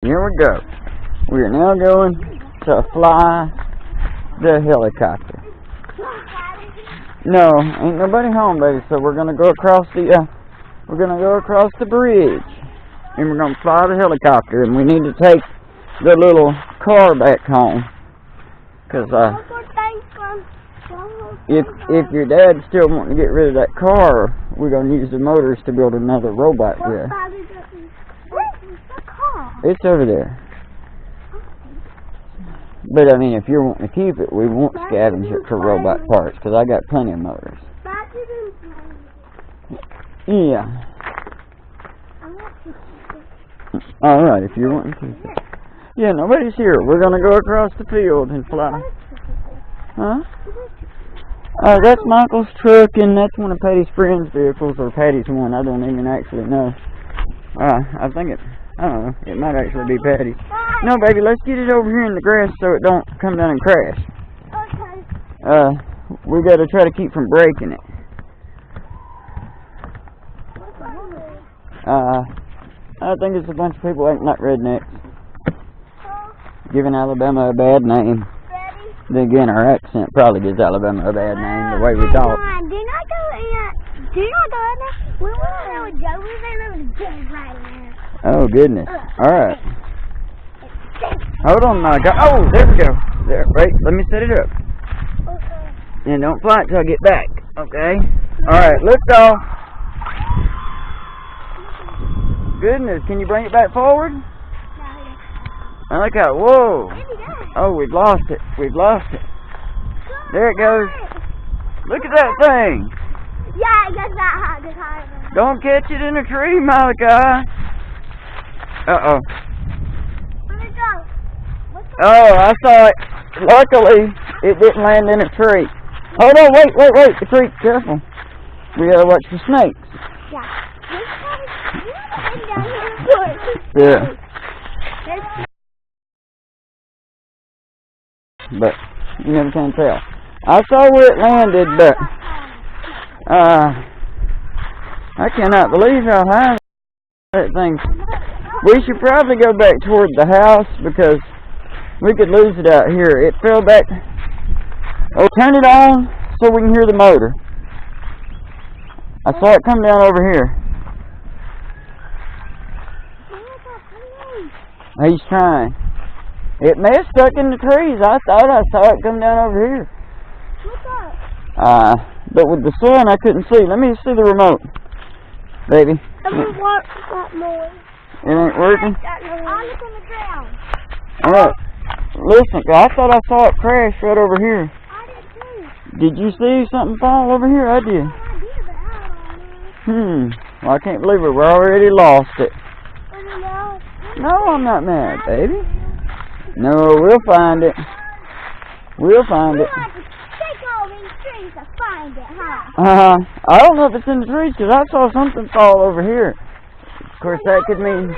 Here we go. We are now going to fly the helicopter. No, ain't nobody home, baby. So we're gonna go across the bridge, and we're gonna fly the helicopter. And we need to take the little car back home, cause if your dad's still wanting to get rid of that car, we're gonna use the motors to build another robot with. It's over there. But I mean, if you're wanting to keep it, we won't scavenge it for robot parts, because I got plenty of motors. Yeah. Alright, if you're wanting to keep it. Yeah, nobody's here. We're going to go across the field and fly. Huh? That's Michael's truck, and that's one of Patty's friend's vehicles, or Patty's one. I don't even actually know. I think I don't know. It might actually be Patty's. No, baby, let's get it over here in the grass so it don't come down and crash. Okay. We got to try to keep from breaking it. I think it's a bunch of people acting like rednecks, giving Alabama a bad name. Then again, our accent probably gives Alabama a bad name, the way we talk. Do you know that? We went there with Joe. We were dead right now. Oh, goodness. Alright. Hold on, Malachi. Oh, there we go. There. Wait, let me set it up. Okay. And don't fly it till I get back. Okay? Alright, lift off. Goodness, can you bring it back forward? Malachi, whoa. Oh, we've lost it. We've lost it. There it goes. Look at that thing. Yeah, it gets that hot. Don't catch it in a tree, Malachi. Uh-oh. Where'd it go? Oh, I saw it. Luckily, it didn't land in a tree. Hold on, wait. The tree, careful. We gotta watch the snakes. Yeah. But you never can tell. I saw where it landed, but I cannot believe how high that thing. We should probably go back toward the house because we could lose it out here. It fell back. Oh, turn it on so we can hear the motor. I saw it come down over here. He's trying. It may have stuck in the trees. I thought I saw it come down over here. But with the sun, I couldn't see. Let me see the remote, baby. It ain't It ain't working? I look on the ground. Alright. Listen, I thought I saw it crash right over here. I did too. Did you see something fall over here? I did. But I don't know. Well, I can't believe it. We already lost it. No, I'm not mad, baby. No, we'll find it. We'll find it. We'll have to take all these trees to find it, huh? I don't know if it's in the trees because I saw something fall over here. Of course, that could mean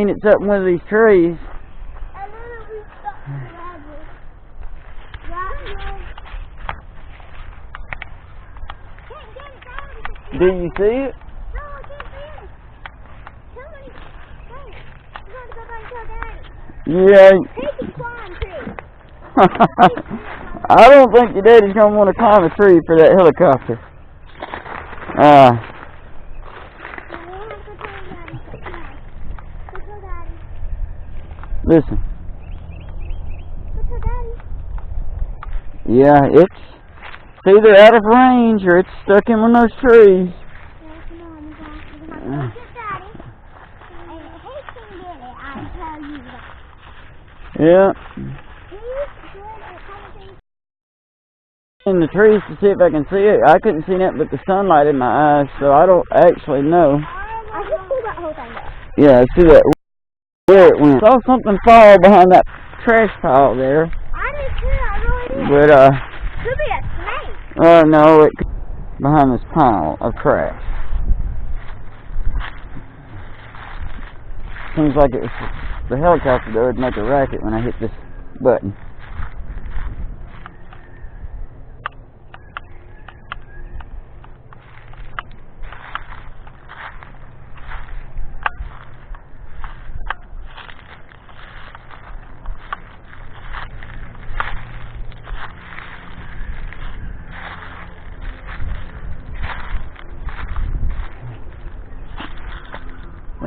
it's up in one of these trees. Do you see it? No, I can't see it. Somebody, hey, I'm going to go back and tell Daddy. Yeah. He can climb too. I don't think your daddy's going to want to climb a tree for that helicopter. Listen. Yeah, it's either out of range or it's stuck in one of those trees. Yeah. In the trees to see if I can see it. I couldn't see that but the sunlight in my eyes, so I don't actually know. I can see that whole thing. Yeah, I see that. Where it went. I saw something fall behind that trash pile there. I did too, I really did. But, could be a snake. No, it could be behind this pile of trash. Seems like it was the helicopter that would make a racket when I hit this button.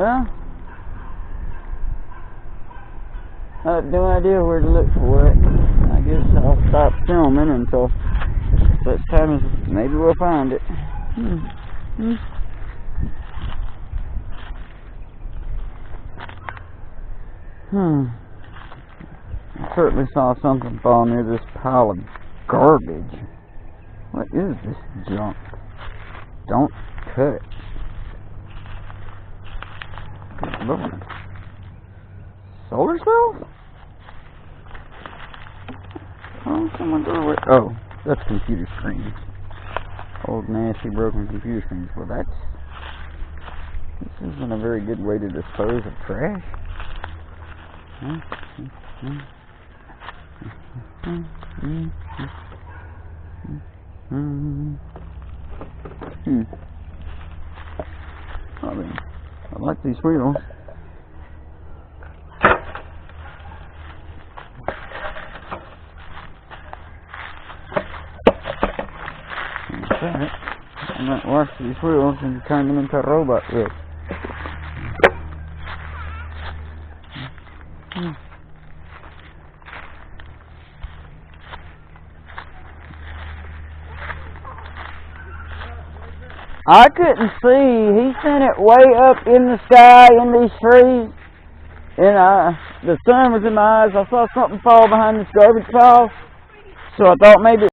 Well, I have no idea where to look for it. I guess I'll stop filming until such time as maybe we'll find it. I certainly saw something fall near this pile of garbage. What is this junk? Don't touch. Good Lord. Solar cells? Oh, someone threw away. Oh, that's computer screens. Old nasty broken computer screens. Well, this isn't a very good way to dispose of trash. I mean, I like these wheels. Okay. I might wash these wheels and turn them into a robot wheel. I couldn't see. He sent it way up in the sky in these trees. And the sun was in my eyes. I saw something fall behind this garbage pile. So I thought maybe